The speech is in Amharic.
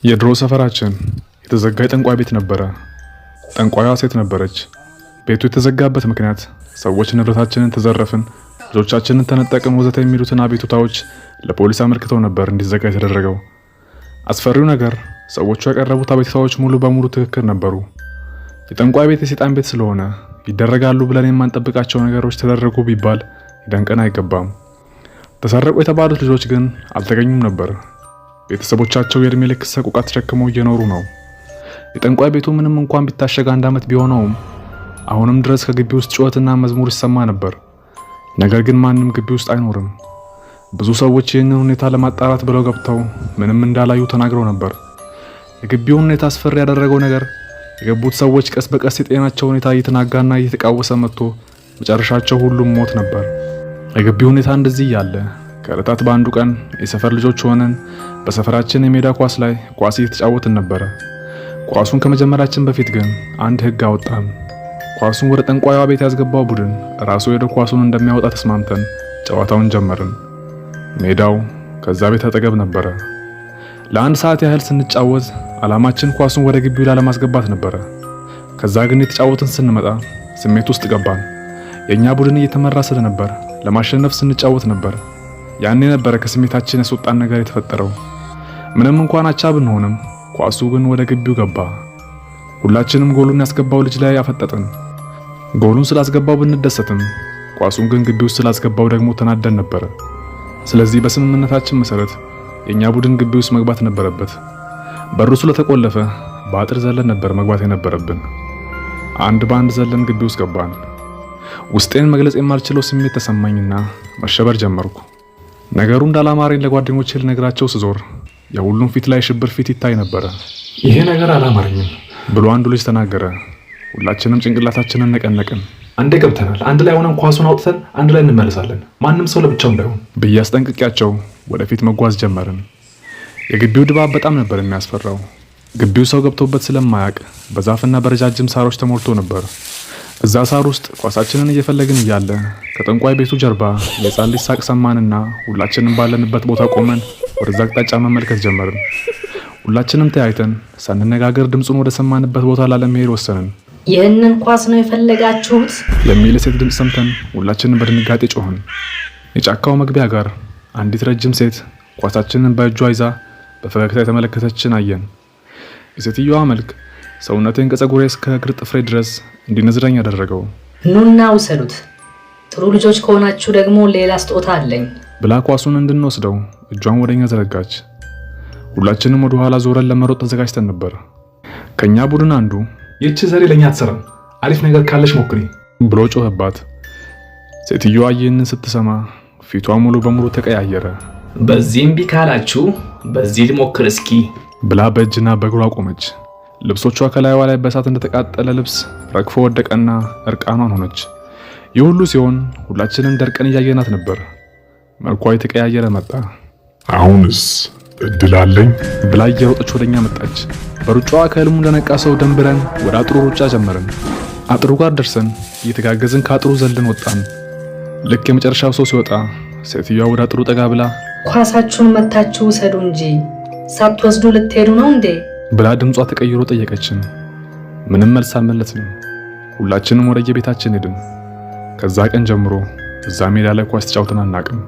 የድሮ ሰፈራችን የተዘጋ የጠንቋይ ቤት ነበረ። ጠንቋይዋ ሴት ነበረች። ቤቱ የተዘጋበት ምክንያት ሰዎች ንብረታችንን ተዘረፍን፣ ልጆቻችንን ተነጠቅን ወዘተ የሚሉትን አቤቱታዎች ለፖሊስ አመልክተው ነበር እንዲዘጋ የተደረገው። አስፈሪው ነገር ሰዎቹ ያቀረቡት አቤቱታዎች ሙሉ በሙሉ ትክክል ነበሩ። የጠንቋይ ቤት የሰይጣን ቤት ስለሆነ ይደረጋሉ ብለን የማንጠብቃቸው ነገሮች ተደረጉ ቢባል ይደንቀን አይገባም። ተሰረቁ የተባሉት ልጆች ግን አልተገኙም ነበር። ቤተሰቦቻቸው የእድሜ ልክ ሰቆቃ ተሸክመው እየኖሩ ነው። የጠንቋይ ቤቱ ምንም እንኳን ቢታሸግ 1 ዓመት ቢሆነውም አሁንም ድረስ ከግቢ ውስጥ ጩኸትና መዝሙር ይሰማ ነበር። ነገር ግን ማንም ግቢ ውስጥ አይኖርም። ብዙ ሰዎች ይህንን ሁኔታ ለማጣራት ብለው ገብተው ምንም እንዳላዩ ተናግረው ነበር። የግቢውን ሁኔታ አስፈሪ ያደረገው ነገር የገቡት ሰዎች ቀስ በቀስ የጤናቸው ሁኔታ እየተናጋና እየተቃወሰ መጥቶ መጨረሻቸው ሁሉም ሞት ነበር። የግቢው ሁኔታ እንደዚህ ያለ ከዕለታት በአንዱ ቀን የሰፈር ልጆች ሆነን በሰፈራችን የሜዳ ኳስ ላይ ኳስ እየተጫወትን ነበር። ኳሱን ከመጀመራችን በፊት ግን አንድ ህግ አወጣን። ኳሱን ወደ ጠንቋይዋ ቤት ያስገባው ቡድን ራሱ ሄዶ ኳሱን እንደሚያወጣ ተስማምተን ጨዋታውን ጀመርን። ሜዳው ከዛ ቤት አጠገብ ነበረ። ለ1 ሰዓት ያህል ስንጫወት አላማችን ኳሱን ወደ ግቢው ላለማስገባት ነበረ። ከዛ ግን የተጫወትን ስንመጣ ስሜት ውስጥ ገባን። የኛ ቡድን እየተመራ ስለነበር ለማሸነፍ ስንጫወት ነበር። ያኔ ነበረ ከስሜታችን ያስወጣን ነገር የተፈጠረው። ምንም እንኳን አቻ ብንሆንም ኳሱ ግን ወደ ግቢው ገባ። ሁላችንም ጎሉን ያስገባው ልጅ ላይ አፈጠጥን። ጎሉን ስላስገባው ብንደሰትም ኳሱን ግን ግቢው ስላስገባው ደግሞ ተናደን ነበር። ስለዚህ በስምምነታችን መሰረት የኛ ቡድን ግቢው ውስጥ መግባት ነበረበት። በሩ ስለተቆለፈ በአጥር ዘለን ነበር መግባት የነበረብን። አንድ ባንድ ዘለን ግቢው ውስጥ ገባን። ውስጤን መግለጽ የማልችለው ስሜት ተሰማኝና መሸበር ጀመርኩ። ነገሩ እንዳላማረኝ ለጓደኞቼ ልነግራቸው ስዞር የሁሉም ፊት ላይ ሽብር ፊት ይታይ ነበር። ይሄ ነገር አላማረኝም ብሎ አንዱ ልጅ ተናገረ። ሁላችንም ጭንቅላታችንን ነቀነቅን። አንዴ ገብተናል፣ አንድ ላይ ሆነን ኳሱን አውጥተን አንድ ላይ እንመለሳለን፣ ማንም ሰው ለብቻው እንዳይሆን ብዬ አስጠንቅቄያቸው ወደፊት መጓዝ ጀመርን። የግቢው ድባብ በጣም ነበር የሚያስፈራው። ግቢው ሰው ገብቶበት ስለማያውቅ በዛፍና በረጃጅም ሳሮች ተሞልቶ ነበር። እዛ ሳር ውስጥ ኳሳችንን እየፈለግን እያለ ከጠንቋይ ቤቱ ጀርባ የሕፃን ልጅ ሳቅ ሰማንና ሁላችንም ባለንበት ቦታ ቆመን ወደዛ አቅጣጫ መመልከት ጀመርን። ሁላችንም ተያይተን ሳንነጋገር ድምፁን ወደ ሰማንበት ቦታ ላለመሄድ ወሰንን። ይህንን ኳስ ነው የፈለጋችሁት? የሚል ሴት ድምፅ ሰምተን ሁላችንም በድንጋጤ ጮህን። የጫካው መግቢያ ጋር አንዲት ረጅም ሴት ኳሳችንን በእጇ ይዛ በፈገግታ የተመለከተችን አየን። የሴትዮዋ መልክ ሰውነቴን ከፀጉሬ እስከ እግር ጥፍሬ ድረስ እንዲነዝረኝ ያደረገው። ኑና ውሰዱት፣ ጥሩ ልጆች ከሆናችሁ ደግሞ ሌላ ስጦታ አለኝ ብላ ኳሱን እንድንወስደው እጇን ወደኛ ዘረጋች። ሁላችንም ወደ ኋላ ዞረን ለመሮጥ ተዘጋጅተን ነበር። ከኛ ቡድን አንዱ ይህች ዘሬ ለኛ አትሰራም፣ አሪፍ ነገር ካለሽ ሞክሪ ብሎ ጮህባት። ሴትዮዋ ይህንን ስትሰማ ፊቷ ሙሉ በሙሉ ተቀያየረ። በዚህም ቢካላችሁ በዚህ ልሞክር እስኪ ብላ በእጅና በእግሯ ቆመች። ልብሶቿ ከላይዋ ላይ በእሳት እንደተቃጠለ ልብስ ረግፎ ወደቀና እርቃኗን ሆነች። ይህ ሁሉ ሲሆን ሁላችንም ደርቀን እያየናት ነበር። መልኳ የተቀያየረ መጣ። አሁንስ እድል አለኝ ብላ እየሮጠች ወደኛ መጣች። በሩጫዋ ከህልሙ እንደነቃ ሰው ደንብረን ወደ አጥሩ ሩጫ ጀመርን። አጥሩ ጋር ደርሰን እየተጋገዝን ከአጥሩ ዘልን ወጣን። ልክ የመጨረሻው ሰው ሲወጣ ሴትዮዋ ወደ አጥሩ ጠጋ ብላ ኳሳችሁን መታችሁ ውሰዱ እንጂ ሳትወስዱ ልትሄዱ ነው እንዴ? ብላ ድምጿ ተቀይሮ ጠየቀችን። ምንም መልስ አልመለስንም። ሁላችንም ወደ የቤታችን ሄድን። ከዛ ቀን ጀምሮ እዛ ሜዳ ላይ ኳስ ተጫውተን አናውቅም።